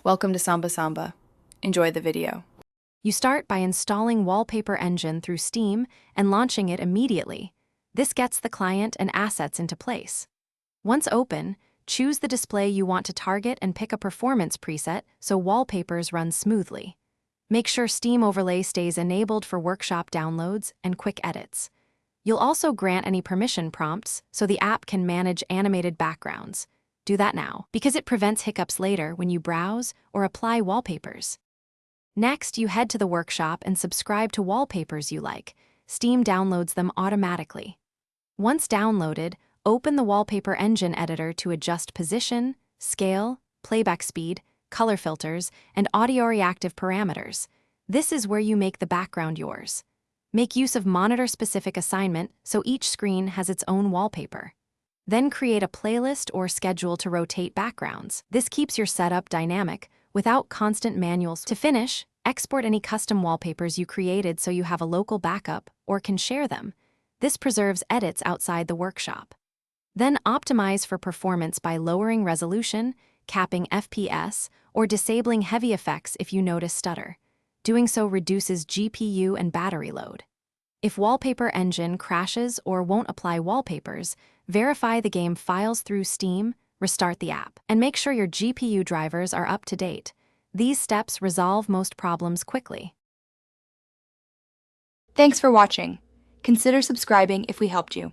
Welcome to Samba Samba. Enjoy the video. You start by installing Wallpaper Engine through Steam and launching it immediately. This gets the client and assets into place. Once open, choose the display you want to target and pick a performance preset so wallpapers run smoothly. Make sure Steam Overlay stays enabled for workshop downloads and quick edits. You'll also grant any permission prompts so the app can manage animated backgrounds. Do that now, because it prevents hiccups later when you browse or apply wallpapers. Next, you head to the workshop and subscribe to wallpapers you like. Steam downloads them automatically. Once downloaded, open the Wallpaper Engine editor to adjust position, scale, playback speed, color filters, and audio reactive parameters. This is where you make the background yours. Make use of monitor-specific assignment so each screen has its own wallpaper. Then create a playlist or schedule to rotate backgrounds. This keeps your setup dynamic without constant manuals. To finish, export any custom wallpapers you created so you have a local backup or can share them. This preserves edits outside the workshop. Then optimize for performance by lowering resolution, capping FPS, or disabling heavy effects if you notice stutter. Doing so reduces GPU and battery load. If Wallpaper Engine crashes or won't apply wallpapers, verify the game files through Steam, restart the app, and make sure your GPU drivers are up to date. These steps resolve most problems quickly. Thanks for watching. Consider subscribing if we helped you.